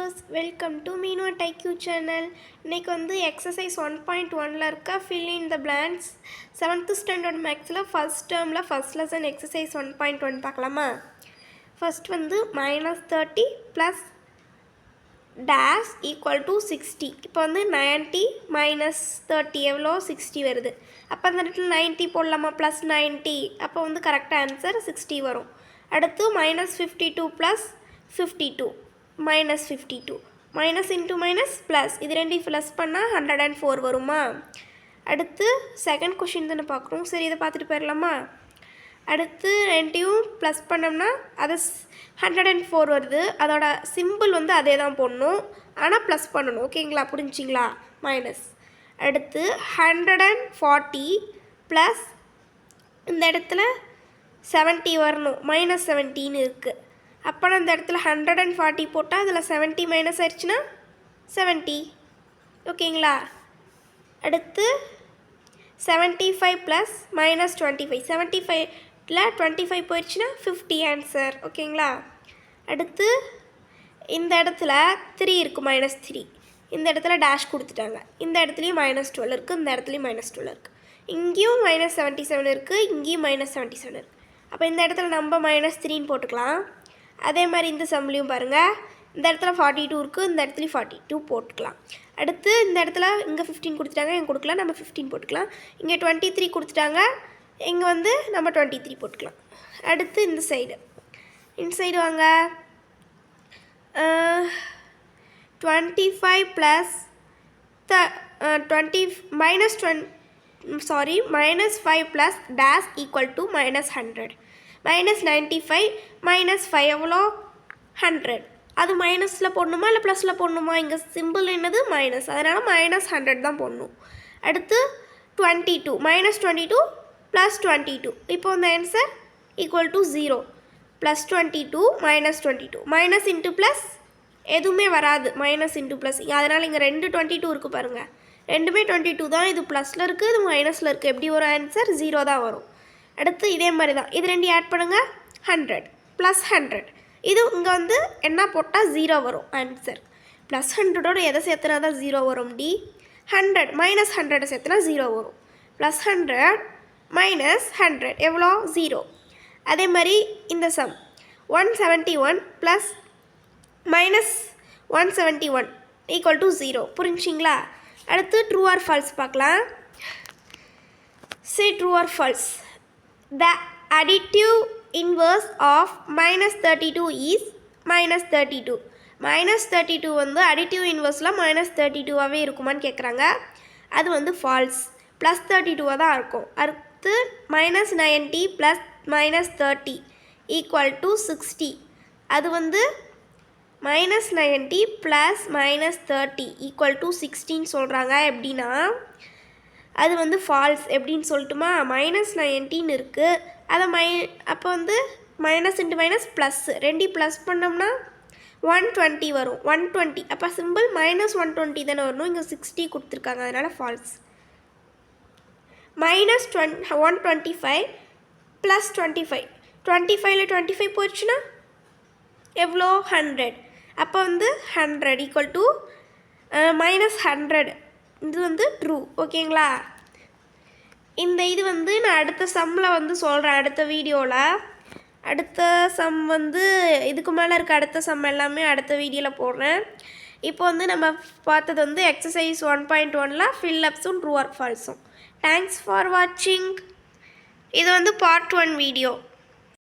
viewers, welcome to Meeno IQ channel. இன்னைக்கு வந்து exercise 1.1ல இருக்க fill in the blanks 7th standard mathsல first termல first lesson exercise 1.1 பார்க்கலாமா? First வந்து -30 plus dash equal to 60. இப்போ வந்து 90 minus 30 எவ்வளோ 60 வருது. அப்போ அந்த இடத்துல 90 போடலாமா plus 90. அப்போ வந்து கரெக்டாக ஆன்சர் 60 வரும். அடுத்து -52 plus 52 minus 52 minus into minus plus இது ரெண்டு ப்ளஸ் பண்ணால் 104 வருமா? அடுத்து செகண்ட் கொஷின் தானே பார்க்குறோம். சரி இதை பார்த்துட்டு போயிடலாமா? அடுத்து ரெண்டையும் ப்ளஸ் பண்ணோம்னா அது 104 வருது. அதோட சிம்பிள் வந்து அதே தான் போடணும், ஆனால் ப்ளஸ் பண்ணணும். ஓகேங்களா, புரிஞ்சிங்களா? மைனஸ். அடுத்து 140 ப்ளஸ் இந்த இடத்துல 70 வரணும், -17 இருக்குது. அப்போ அந்த இடத்துல 140 போட்டால் அதில் 70 மைனஸ் ஆயிடுச்சுன்னா 70. ஓகேங்களா? அடுத்து 75 ப்ளஸ் -25 75ல் 25 போயிடுச்சுன்னா 50 ஆன்சர். ஓகேங்களா? அடுத்து இந்த இடத்துல 3 இருக்குது, -3. இந்த இடத்துல டேஷ் கொடுத்துட்டாங்க. இந்த இடத்துலையும் -12 இருக்குது, இந்த இடத்துலையும் -12 இருக்குது. இங்கேயும் -77 இருக்குது, இங்கேயும் -77 இருக்குது. அப்போ இந்த இடத்துல நம்ம -3ன்னு போட்டுக்கலாம். அதே மாதிரி இந்த சம்லையும் பாருங்கள், இந்த இடத்துல 42 இருக்குது, இந்த இடத்துலையும் 42 போட்டுக்கலாம். அடுத்து இந்த இடத்துல இங்கே 15 கொடுத்துட்டாங்க, இங்கே கொடுக்கலாம், நம்ம 15 போட்டுக்கலாம். இங்கே 23 கொடுத்துட்டாங்க, இங்கே வந்து நம்ம 23 போட்டுக்கலாம். அடுத்து இந்த சைடு வாங்க. 25 plus -5 plus dash equal to -100. -95 -5 எவ்வளோ 100. அது மைனஸில் போடணுமா இல்லை ப்ளஸில் போடணுமா? இங்கே சிம்பிள் என்னது மைனஸ், அதனால் -100 தான் போடணும். அடுத்து 22 -22 ப்ளஸ் 22. இப்போ இந்த answer equal to 0. +22 -22 minus into plus எதுவுமே வராது, மைனஸ் இன்ட்டு ப்ளஸ். அதனால் இங்கே 2 22 இருக்குது பாருங்கள், ரெண்டுமே 22 தான். இது ப்ளஸில் இருக்குது, இது மைனஸில் இருக்குது. எப்படி ஒரு ஆன்சர் 0 தான் வரும். அடுத்து இதே மாதிரி தான், இது ரெண்டு ஆட் பண்ணுங்கள், 100 ப்ளஸ் 100. இது இங்கே வந்து என்ன போட்டால் 0 வரும் ஆன்சர். ப்ளஸ் 100ஓட எதை சேர்த்துனா தான் 0 வரும்? 100 -100 சேர்த்துனா 0 வரும். +100 -100 எவ்வளோ 0. அதே மாதிரி இந்த சம் 171 ப்ளஸ் -171 ஈக்குவல் டு 0. புரிஞ்சிங்களா? அடுத்து ட்ரூ ஆர் ஃபால்ஸ் பார்க்கலாம். say true or false. The additive inverse of -32 is -32. -32 வந்து additive inverseல -32ஆகவே இருக்குமான்னு கேட்குறாங்க. அது வந்து ஃபால்ஸ். +32 தான் இருக்கும். அடுத்து -90 ப்ளஸ் -30 ஈக்குவல் டு 60. அது வந்து -90 ப்ளஸ் -30 ஈக்குவல் டு 60ன்னு சொல்கிறாங்க. எப்படின்னா அது வந்து ஃபால்ஸ். எப்படின்னு சொல்லட்டுமா? -19 இருக்குது, அதை அப்போ வந்து மைனஸ் இன்ட்டு மைனஸ் ப்ளஸ், ரெண்டு ப்ளஸ் பண்ணோம்னா 120 வரும். 120 அப்போ சிம்பிள் -120 தானே வரணும். இங்கே 60 கொடுத்துருக்காங்க, அதனால் ஃபால்ஸ். -125 ப்ளஸ் 25 25ல் 25 போயிடுச்சுன்னா எவ்வளோ 100. அப்போ வந்து 100 ஈக்குவல் டு -100. இது வந்து ட்ரூ. ஓகேங்களா? இந்த இது வந்து நான் அடுத்த சம்மில் வந்து சொல்கிறேன், அடுத்த வீடியோவில். அடுத்த சம் வந்து இதுக்கு மேலே இருக்க அடுத்த சம் எல்லாமே அடுத்த வீடியோவில் போடுறேன். இப்போ வந்து நம்ம பார்த்தது வந்து எக்ஸசைஸ் 1.1ல் ஃபில்லப்ஸும் ட்ரூ ஆர் ஃபால்ஸும். தேங்க்ஸ் ஃபார் வாட்சிங். இது வந்து பார்ட் 1 வீடியோ.